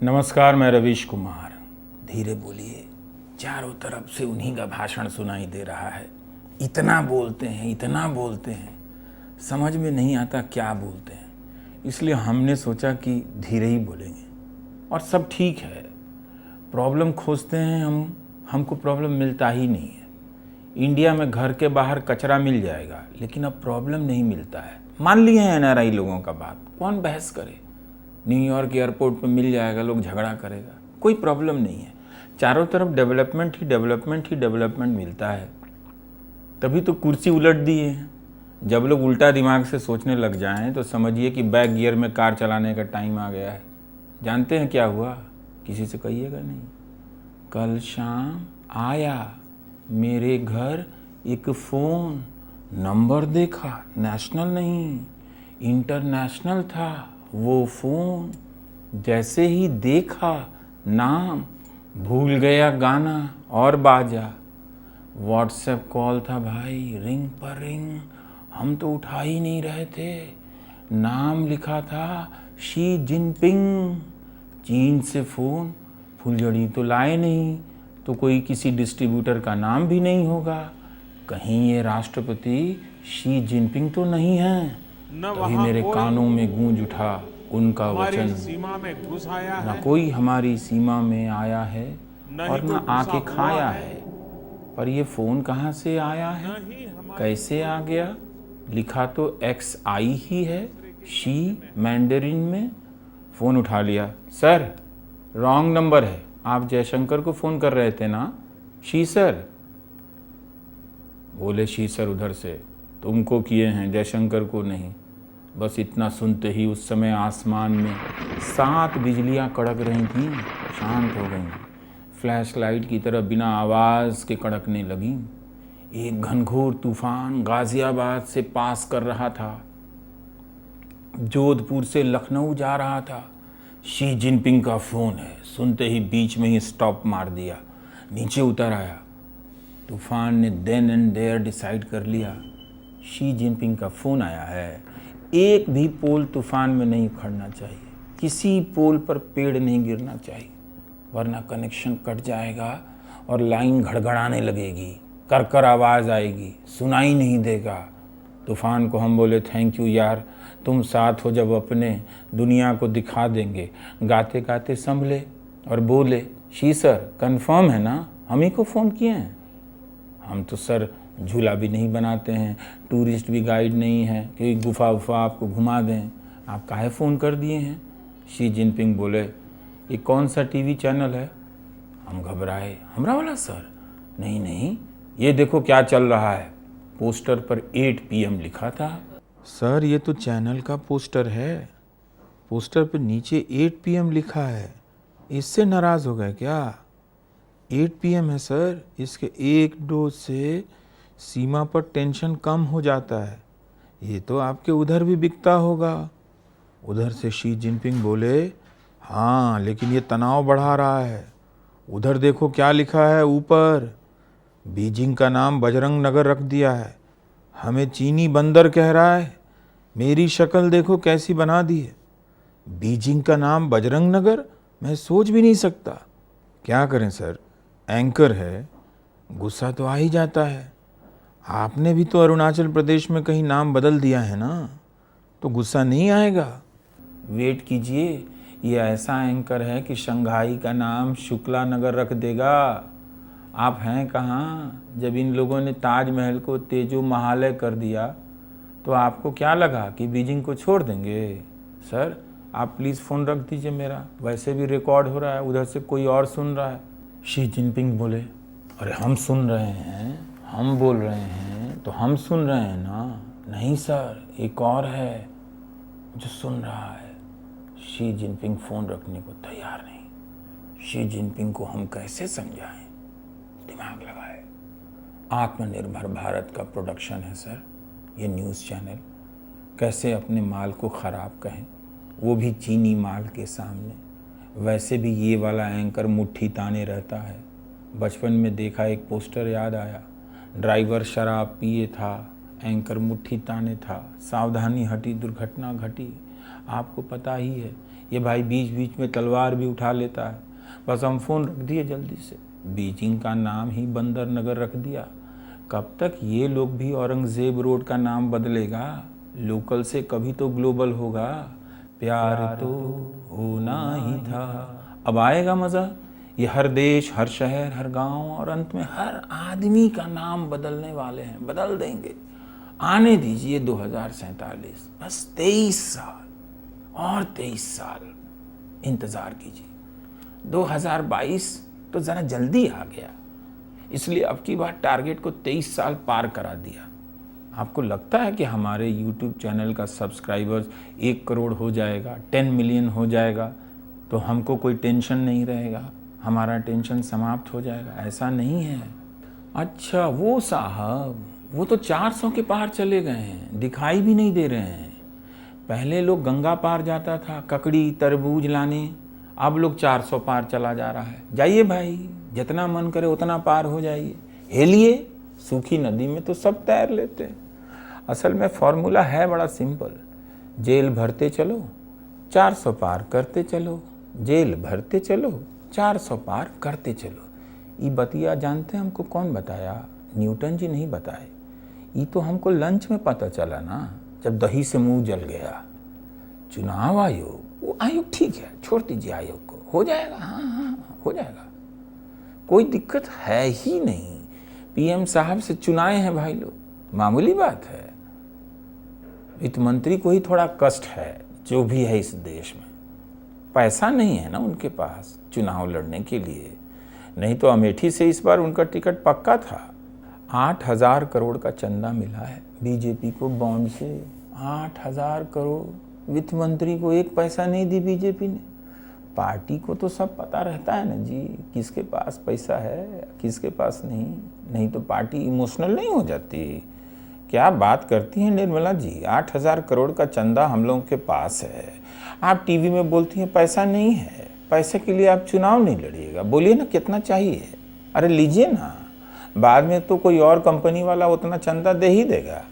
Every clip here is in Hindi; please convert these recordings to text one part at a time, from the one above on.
नमस्कार, मैं रवीश कुमार। धीरे बोलिए, चारों तरफ से उन्हीं का भाषण सुनाई दे रहा है। इतना बोलते हैं, समझ में नहीं आता क्या बोलते हैं। इसलिए हमने सोचा कि धीरे ही बोलेंगे और सब ठीक है। प्रॉब्लम खोजते हैं हमको प्रॉब्लम मिलता ही नहीं है। इंडिया में घर के बाहर कचरा मिल जाएगा, लेकिन अब प्रॉब्लम नहीं मिलता है। मान लिए हैं एनआरआई लोगों का बात, कौन बहस करे। न्यूयॉर्क एयरपोर्ट पे मिल जाएगा, लोग झगड़ा करेगा, कोई प्रॉब्लम नहीं है। चारों तरफ डेवलपमेंट मिलता है। तभी तो कुर्सी उलट दिए हैं। जब लोग उल्टा दिमाग से सोचने लग जाएं तो समझिए कि बैक गियर में कार चलाने का टाइम आ गया है। जानते हैं क्या हुआ? किसी से कहिएगा नहीं। कल शाम आया मेरे घर एक फ़ोन, नंबर देखा, नेशनल नहीं इंटरनेशनल था वो फ़ोन। जैसे ही देखा नाम, भूल गया गाना और बाजा। व्हाट्सएप कॉल था भाई, रिंग पर रिंग, हम तो उठा ही नहीं रहे थे। नाम लिखा था शी जिनपिंग। चीन से फ़ोन, फुलझड़ी तो लाए नहीं, तो कोई किसी डिस्ट्रीब्यूटर का नाम भी नहीं होगा। कहीं ये राष्ट्रपति शी जिनपिंग तो नहीं है। तभी मेरे कानों में गूंज उठा उनका वचन, सीमा में घुस आया न है, कोई हमारी सीमा में आया है और न कोई आके घुसा खाया हुआ है। पर ये फ़ोन कहाँ से आया है, कैसे आ गया? लिखा तो XI ही है, शी मैंडरिन में। फ़ोन उठा लिया। सर, रॉन्ग नंबर है, आप जयशंकर को फ़ोन कर रहे थे ना? She sir. बोले शी सर उधर से, तुमको किए हैं, जयशंकर को नहीं। बस इतना सुनते ही उस समय आसमान में 7 बिजलियां कड़क रही थीं, शांत हो गईं। फ्लैश लाइट की तरह बिना आवाज़ के कड़कने लगीं। एक घनघोर तूफान गाज़ियाबाद से पास कर रहा था, जोधपुर से लखनऊ जा रहा था। शी जिनपिंग का फ़ोन है, सुनते ही बीच में ही स्टॉप मार दिया, नीचे उतर आया। तूफान ने देन एंड देयर डिसाइड कर लिया, शी जिनपिंग का फ़ोन आया है। एक भी पोल तूफान में नहीं उखड़ना चाहिए, किसी पोल पर पेड़ नहीं गिरना चाहिए, वरना कनेक्शन कट जाएगा और लाइन घड़घड़ाने लगेगी, कर कर आवाज़ आएगी, सुनाई नहीं देगा। तूफान को हम बोले, थैंक यू यार, तुम साथ हो जब अपने, दुनिया को दिखा देंगे। गाते गाते संभले और बोले, शी सर कंफर्म है ना, हम ही को फ़ोन किए हैं? हम तो सर झूला भी नहीं बनाते हैं, टूरिस्ट भी गाइड नहीं है कि गुफा वुफा आपको घुमा दें, आप काहे फ़ोन कर दिए हैं? शी जिनपिंग बोले, ये कौन सा टीवी चैनल है? हम घबराए, हमरा वाला सर? नहीं, ये देखो क्या चल रहा है। पोस्टर पर 8 PM लिखा था। सर ये तो चैनल का पोस्टर है, पोस्टर पर नीचे 8 PM लिखा है, इससे नाराज़ हो गए क्या? 8 PM है सर, इसके एक डोज से सीमा पर टेंशन कम हो जाता है। ये तो आपके उधर भी बिकता होगा। उधर से शी जिनपिंग बोले, हाँ लेकिन ये तनाव बढ़ा रहा है। उधर देखो क्या लिखा है ऊपर, बीजिंग का नाम बजरंग नगर रख दिया है, हमें चीनी बंदर कह रहा है। मेरी शक्ल देखो कैसी बना दी है, बीजिंग का नाम बजरंग नगर, मैं सोच भी नहीं सकता। क्या करें सर, एंकर है, गुस्सा तो आ ही जाता है। आपने भी तो अरुणाचल प्रदेश में कहीं नाम बदल दिया है ना, तो गुस्सा नहीं आएगा? वेट कीजिए, ये ऐसा एंकर है कि शंघाई का नाम शुक्ला नगर रख देगा। आप हैं कहाँ? जब इन लोगों ने ताजमहल को तेजो महालय कर दिया तो आपको क्या लगा कि बीजिंग को छोड़ देंगे? सर आप प्लीज़ फ़ोन रख दीजिए मेरा, वैसे भी रिकॉर्ड हो रहा है, उधर से कोई और सुन रहा है। शी जिनपिंग बोले, अरे हम सुन रहे हैं, हम बोल रहे हैं तो हम सुन रहे हैं ना। नहीं सर, एक और है जो सुन रहा है। शी जिनपिंग फ़ोन रखने को तैयार नहीं। शी जिनपिंग को हम कैसे समझाएं? दिमाग लगाए। आत्मनिर्भर भारत का प्रोडक्शन है सर ये न्यूज़ चैनल, कैसे अपने माल को ख़राब कहें, वो भी चीनी माल के सामने। वैसे भी ये वाला एंकर मुट्ठी ताने रहता है। बचपन में देखा एक पोस्टर याद आया, ड्राइवर शराब पिए था, एंकर मुट्ठी ताने था, सावधानी हटी दुर्घटना घटी। आपको पता ही है ये भाई बीच बीच में तलवार भी उठा लेता है। बस हम फ़ोन रख दिए जल्दी से, बीजिंग का नाम ही बंदर नगर रख दिया। कब तक ये लोग भी औरंगज़ेब रोड का नाम बदलेगा? लोकल से कभी तो ग्लोबल होगा। प्यार तो होना ही था। अब आएगा मज़ा। ये हर देश, हर शहर, हर गांव और अंत में हर आदमी का नाम बदलने वाले हैं, बदल देंगे। आने दीजिए 2047, बस 23 साल और 23 साल इंतज़ार कीजिए। 2022 तो ज़रा जल्दी आ गया, इसलिए अब की बार टारगेट को 23 साल पार करा दिया। आपको लगता है कि हमारे YouTube चैनल का सब्सक्राइबर्स 1 करोड़ हो जाएगा, 10 मिलियन हो जाएगा तो हमको कोई टेंशन नहीं रहेगा, हमारा टेंशन समाप्त हो जाएगा? ऐसा नहीं है। अच्छा वो साहब, वो तो 400 के पार चले गए हैं, दिखाई भी नहीं दे रहे हैं। पहले लोग गंगा पार जाता था ककड़ी तरबूज लाने, अब लोग 400 पार चला जा रहा है। जाइए भाई, जितना मन करे उतना पार हो जाइए, हेलिए। सूखी नदी में तो सब तैर लेते हैं। असल में फॉर्मूला है बड़ा सिंपल, जेल भरते चलो 400 पार करते चलो, जेल भरते चलो 400 पार करते चलो। ये बतिया जानते हैं हमको कौन बताया? न्यूटन जी नहीं बताए, ये तो हमको लंच में पता चला ना, जब दही से मुंह जल गया। चुनाव आयोग, वो आयोग ठीक है, छोड़ दीजिए आयोग को, हो जाएगा। हाँ हो जाएगा, कोई दिक्कत है ही नहीं। पीएम साहब से चुनाए हैं भाई लोग, मामूली बात है। वित्त मंत्री को ही थोड़ा कष्ट है, जो भी है इस देश में, पैसा नहीं है ना उनके पास चुनाव लड़ने के लिए, नहीं तो अमेठी से इस बार उनका टिकट पक्का था। 8,000 करोड़ का चंदा मिला है बीजेपी को बॉन्ड से, 8,000 करोड़। वित्त मंत्री को एक पैसा नहीं दी बीजेपी ने। पार्टी को तो सब पता रहता है ना जी, किसके पास पैसा है किसके पास नहीं, नहीं तो पार्टी इमोशनल नहीं हो जाती। क्या बात करती हैं निर्मला जी, 8,000 करोड़ का चंदा हम लोगों के पास है, आप टीवी में बोलती हैं पैसा नहीं है। पैसे के लिए आप चुनाव नहीं लड़िएगा, बोलिए ना कितना चाहिए, अरे लीजिए ना, बाद में तो कोई और कंपनी वाला उतना चंदा दे ही देगा।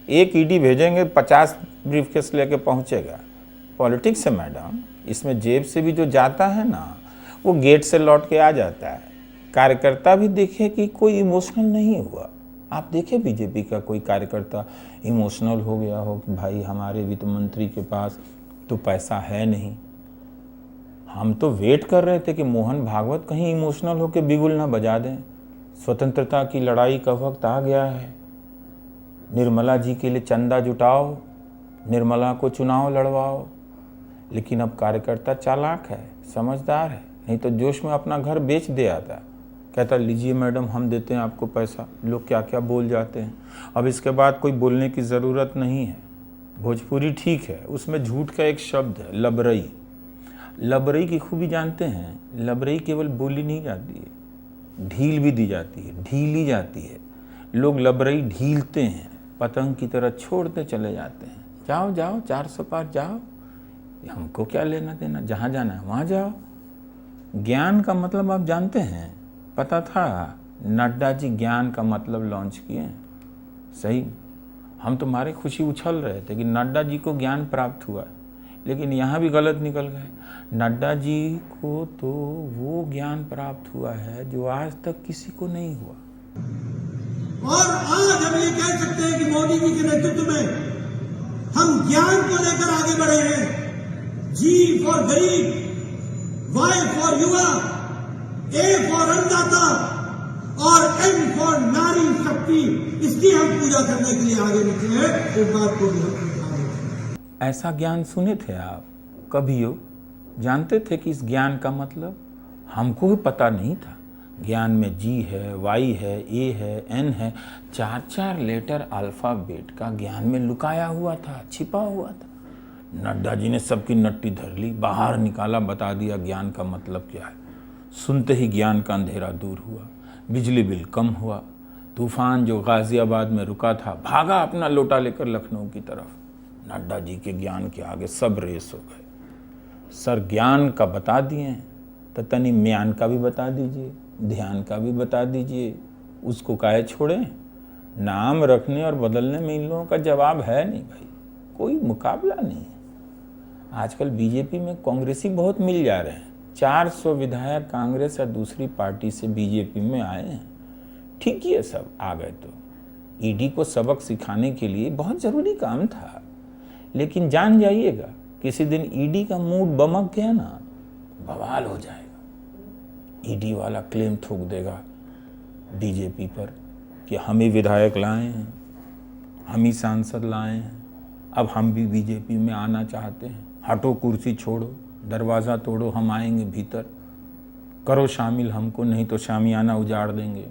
एक ईडी भेजेंगे, 50 ब्रीफकेस लेके पहुंचेगा। पॉलिटिक्स है मैडम, इसमें जेब से भी जो जाता है ना, वो गेट से लौट के आ जाता है। कार्यकर्ता भी देखे कि कोई इमोशनल नहीं हुआ। आप देखे बीजेपी का कोई कार्यकर्ता इमोशनल हो गया हो कि भाई हमारे वित्त मंत्री के पास तो पैसा है नहीं। हम तो वेट कर रहे थे कि मोहन भागवत कहीं इमोशनल हो के बिगुल ना बजा दें। स्वतंत्रता की लड़ाई का वक्त आ गया है, निर्मला जी के लिए चंदा जुटाओ, निर्मला को चुनाव लड़वाओ। लेकिन अब कार्यकर्ता चालाक है, समझदार है, नहीं तो जोश में अपना घर बेच दे आता, कहता लीजिए मैडम हम देते हैं आपको पैसा। लोग क्या क्या बोल जाते हैं, अब इसके बाद कोई बोलने की ज़रूरत नहीं है। भोजपुरी ठीक है, उसमें झूठ का एक शब्द है लबरई। लबरई की खूबी जानते हैं, लबरई केवल बोली नहीं जाती है, ढील भी दी जाती है, ढीली जाती है। लोग लबरई ढीलते हैं, पतंग की तरह छोड़ते चले जाते हैं। जाओ जाओ 400 पार जाओ, हमको क्या लेना देना, जहाँ जाना है वहाँ जाओ। ज्ञान का मतलब आप जानते हैं, पता था नड्डा जी ज्ञान का मतलब लॉन्च किए। सही, हम तुम्हारे खुशी उछल रहे थे कि नड्डा जी को ज्ञान प्राप्त हुआ, लेकिन यहाँ भी गलत निकल गए। नड्डा जी को तो वो ज्ञान प्राप्त हुआ है जो आज तक किसी को नहीं हुआ। और आज हम ये कह सकते हैं कि मोदी जी के नेतृत्व में हम ज्ञान को लेकर आगे बढ़े हैं। जी फॉर गरीब, वाई फॉर युवा, ए फॉर अन्नदाता और एम फॉर नारी शक्ति, इसकी हम पूजा करने के लिए आगे निकले हैं। इस बात को भी ऐसा ज्ञान सुने थे आप कभी? हो जानते थे कि इस ज्ञान का मतलब? हमको भी पता नहीं था। ज्ञान में जी है, वाई है, ए है, एन है, 4-4 लेटर अल्फ़ाबेट का ज्ञान में लुकाया हुआ था, छिपा हुआ था। नड्डा जी ने सबकी नट्टी धर ली, बाहर निकाला, बता दिया ज्ञान का मतलब क्या है। सुनते ही ज्ञान का अंधेरा दूर हुआ, बिजली बिल कम हुआ, तूफान जो गाजियाबाद में रुका था भागा अपना लोटा लेकर लखनऊ की तरफ। नड्डा जी के ज्ञान के आगे सब रेस हो गए। सर ज्ञान का बता दिए तो तनी म्यान का भी बता दीजिए, ध्यान का भी बता दीजिए, उसको काहे छोड़ें? नाम रखने और बदलने में इन लोगों का जवाब है नहीं भाई, कोई मुकाबला नहीं है। आजकल बीजेपी में कांग्रेसी बहुत मिल जा रहे हैं। 400 विधायक कांग्रेस या दूसरी पार्टी से बीजेपी में आए हैं। ठीक ही है, सब आ गए तो ईडी को सबक सिखाने के लिए बहुत ज़रूरी काम था। लेकिन जान जाइएगा, किसी दिन ईडी का मूड बमक गया ना, बवाल हो जाएगा। ईडी वाला क्लेम ठोक देगा बीजेपी पर कि हम ही विधायक लाए हैं, हम ही सांसद लाए हैं, अब हम भी बीजेपी में आना चाहते हैं। हटो, कुर्सी छोड़ो, दरवाज़ा तोड़ो, हम आएंगे भीतर, करो शामिल हमको, नहीं तो शामियाना उजाड़ देंगे।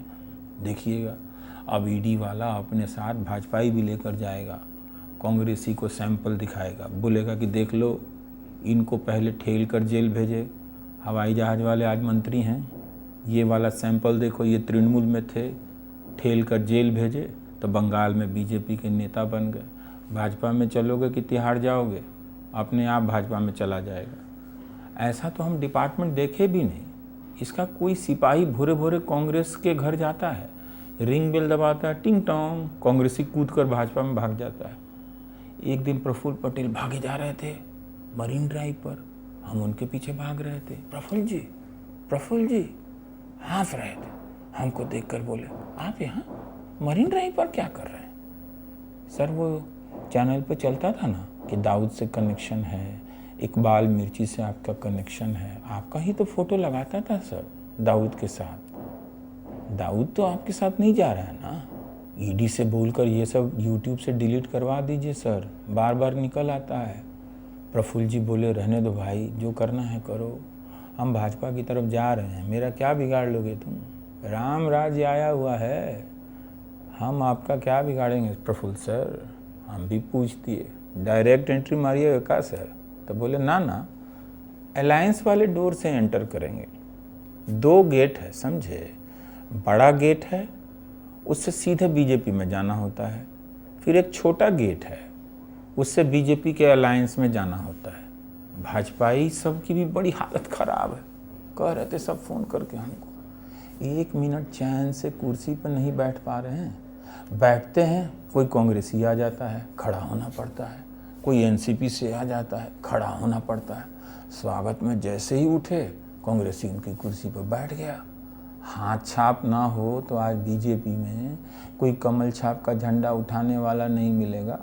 देखिएगा, अब ईडी वाला अपने साथ भाजपाई भी लेकर जाएगा, कांग्रेसी को सैंपल दिखाएगा, बोलेगा कि देख लो, इनको पहले ठेल कर जेल भेजे, हवाई जहाज़ वाले आज मंत्री हैं, ये वाला सैंपल देखो, ये तृणमूल में थे, ठेल कर जेल भेजे तो बंगाल में बीजेपी के नेता बन गए। भाजपा में चलोगे कि तिहाड़ जाओगे, अपने आप भाजपा में चला जाएगा। ऐसा तो हम डिपार्टमेंट देखे भी नहीं। इसका कोई सिपाही भोरे भोरे कांग्रेस के घर जाता है, रिंग बेल दबाता है, टिंग टोंग, कांग्रेसी कूद कर भाजपा में भाग जाता है। एक दिन प्रफुल्ल पटेल भागे जा रहे थे मरीन ड्राइव पर, हम उनके पीछे भाग रहे थे। प्रफुल्ल जी हंस रहे थे, हमको देखकर बोले, आप यहाँ मरीन ड्राइव पर क्या कर रहे हैं? सर, वो चैनल पे चलता था ना कि दाऊद से कनेक्शन है, इकबाल मिर्ची से आपका कनेक्शन है, आपका ही तो फोटो लगाता था सर दाऊद के साथ। दाऊद तो आपके साथ नहीं जा रहा है ना। ईडी से बोलकर ये सब यूट्यूब से डिलीट करवा दीजिए सर, बार बार निकल आता है। प्रफुल्ल जी बोले, रहने दो भाई, जो करना है करो, हम भाजपा की तरफ जा रहे हैं, मेरा क्या बिगाड़ लोगे तुम? राम राज्य आया हुआ है, हम आपका क्या बिगाड़ेंगे प्रफुल्ल सर? हम भी पूछ दिए, डायरेक्ट एंट्री मारिएगा क्या सर? तो बोले ना, अलायंस वाले डोर से एंटर करेंगे। 2 गेट है, समझे? बड़ा गेट है, उससे सीधे बीजेपी में जाना होता है, फिर एक छोटा गेट है, उससे बीजेपी के अलायंस में जाना होता है। भाजपाई सब की भी बड़ी हालत ख़राब है, कह रहे थे सब फ़ोन करके हमको, 1 मिनट चैन से कुर्सी पर नहीं बैठ पा रहे हैं। बैठते हैं, कोई कांग्रेसी आ जाता है, खड़ा होना पड़ता है, कोई एनसीपी से आ जाता है, खड़ा होना पड़ता है। स्वागत में जैसे ही उठे, कांग्रेसी उनकी कुर्सी पर बैठ गया। हाथ छाप ना हो तो आज बीजेपी में कोई कमल छाप का झंडा उठाने वाला नहीं मिलेगा।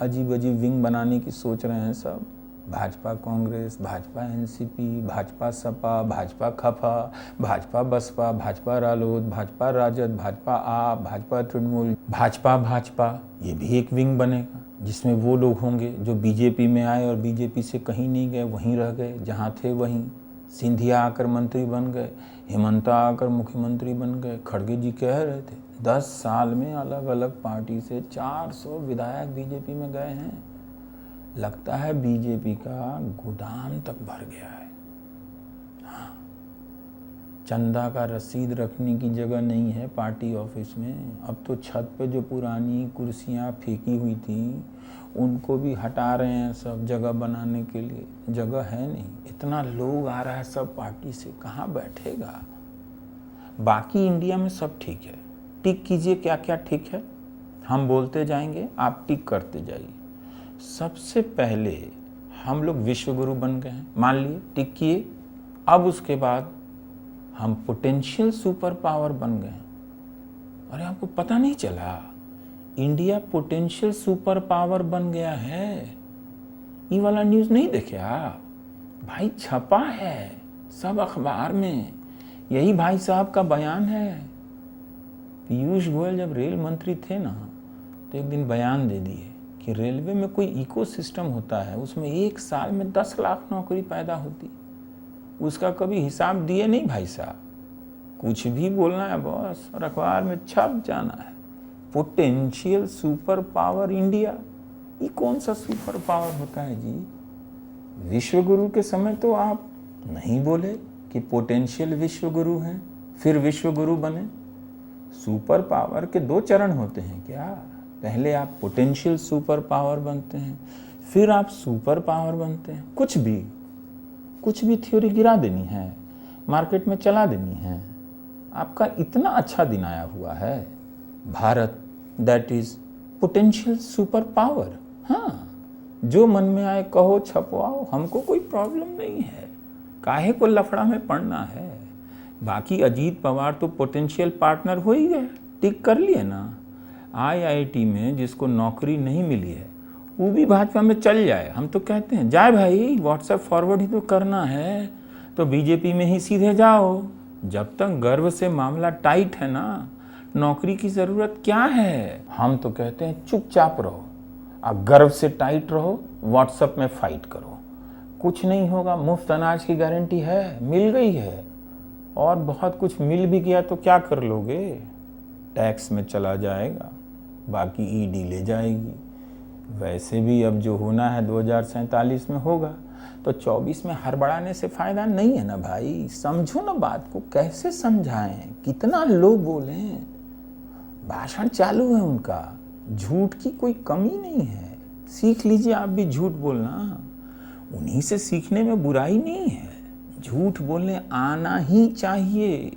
अजीब अजीब विंग बनाने की सोच रहे हैं सब, भाजपा कांग्रेस, भाजपा एनसीपी, भाजपा सपा, भाजपा खफा, भाजपा बसपा, भाजपा रालोद, भाजपा राजद, भाजपा आप, भाजपा तृणमूल, भाजपा, ये भी एक विंग बनेगा जिसमें वो लोग होंगे जो बीजेपी में आए और बीजेपी से कहीं नहीं गए, वहीं रह गए, जहाँ थे वहीं। सिंधिया आकर मंत्री बन गए, हेमंता आकर मुख्यमंत्री बन गए। खड़गे जी कह रहे थे 10 साल में अलग अलग पार्टी से 400 विधायक बीजेपी में गए हैं। लगता है बीजेपी का गोदाम तक भर गया है। हाँ, चंदा का रसीद रखने की जगह नहीं है पार्टी ऑफिस में। अब तो छत पे जो पुरानी कुर्सियां फेंकी हुई थी उनको भी हटा रहे हैं सब, जगह बनाने के लिए। जगह है नहीं, इतना लोग आ रहा है सब पार्टी से, कहाँ बैठेगा। बाकी इंडिया में सब ठीक है। टिक कीजिए क्या क्या ठीक है, हम बोलते जाएंगे, आप टिक करते जाइए। सबसे पहले हम लोग विश्वगुरु बन गए हैं, मान लिए, टिक किए। अब उसके बाद हम पोटेंशियल सुपर पावर बन गए हैं। अरे आपको पता नहीं चला, इंडिया पोटेंशियल सुपर पावर बन गया है। ये वाला न्यूज़ नहीं देखे आप? भाई छपा है सब अखबार में, यही भाई साहब का बयान है। पीयूष गोयल जब रेल मंत्री थे ना, तो एक दिन बयान दे दिए कि रेलवे में कोई इकोसिस्टम होता है, उसमें 1 साल में 10 लाख नौकरी पैदा होती। उसका कभी हिसाब दिए नहीं भाई साहब। कुछ भी बोलना है बॉस और अखबार में छप जाना है। पोटेंशियल सुपर पावर इंडिया, ये कौन सा सुपर पावर होता है जी? विश्वगुरु के समय तो आप नहीं बोले कि पोटेंशियल विश्वगुरु हैं, फिर विश्वगुरु बने। सुपर पावर के 2 चरण होते हैं क्या? पहले आप पोटेंशियल सुपर पावर बनते हैं, फिर आप सुपर पावर बनते हैं। कुछ भी थ्योरी गिरा देनी है, मार्केट में चला देनी है। आपका इतना अच्छा दिन आया हुआ है, Bharat that is potential super power. हाँ, जो मन में आए कहो, छपवाओ, हमको कोई प्रॉब्लम नहीं है। काहे को लफड़ा में पड़ना है। बाकी अजीत पवार तो पोटेंशियल पार्टनर हो ही गए, टिक कर लिए ना। IIT में जिसको नौकरी नहीं मिली है वो भी भाजपा में चल जाए। हम तो कहते हैं जाए भाई, व्हाट्सएप फॉरवर्ड ही तो करना है, तो बीजेपी में ही सीधे जाओ। जब तक गर्व से मामला टाइट है ना, नौकरी की ज़रूरत क्या है। हम तो कहते हैं चुपचाप रहो, अब गर्व से टाइट रहो, व्हाट्सएप में फाइट करो, कुछ नहीं होगा। मुफ्त अनाज की गारंटी है, मिल गई है, और बहुत कुछ मिल भी गया तो क्या कर लोगे, टैक्स में चला जाएगा, बाकी ईडी ले जाएगी। वैसे भी अब जो होना है 2047 में होगा, तो 24 में हड़बड़ाने से फ़ायदा नहीं है ना भाई। समझो ना बात को, कैसे समझाएं, कितना लोग बोलें, भाषण चालू है उनका, झूठ की कोई कमी नहीं है। सीख लीजिए आप भी झूठ बोलना, उन्हीं से सीखने में बुराई नहीं है। झूठ बोलने आना ही चाहिए,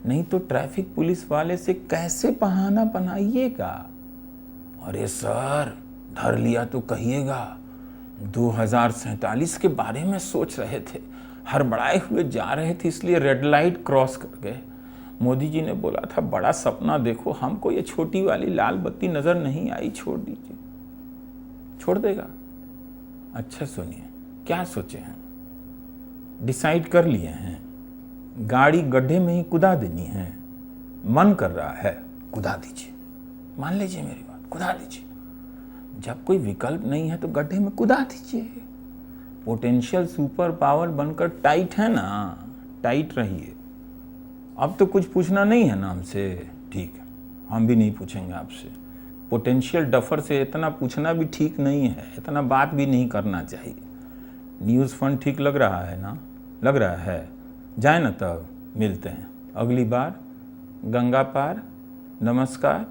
नहीं तो ट्रैफिक पुलिस वाले से कैसे बहाना बनाइएगा। अरे सर धर लिया तो कहिएगा, 2047 के बारे में सोच रहे थे, हड़बड़ाए हुए जा रहे थे, इसलिए रेड लाइट क्रॉस कर गए। मोदी जी ने बोला था बड़ा सपना देखो, हमको ये छोटी वाली लाल बत्ती नज़र नहीं आई, छोड़ दीजिए। छोड़ देगा? अच्छा सुनिए, क्या सोचे हैं, डिसाइड कर लिए हैं, गाड़ी गड्ढे में ही कुदा देनी है, मन कर रहा है कुदा दीजिए, मान लीजिए मेरी बात, कुदा दीजिए। जब कोई विकल्प नहीं है तो गड्ढे में कुदा दीजिए। पोटेंशियल सुपर पावर बनकर टाइट है ना, टाइट रहिए। अब तो कुछ पूछना नहीं है ना हमसे, ठीक है, हम भी नहीं पूछेंगे आपसे। पोटेंशियल डफर से इतना पूछना भी ठीक नहीं है, इतना बात भी नहीं करना चाहिए। न्यूज़ फंड ठीक लग रहा है ना, लग रहा है, जाए ना, तब मिलते हैं अगली बार। गंगा पार, नमस्कार।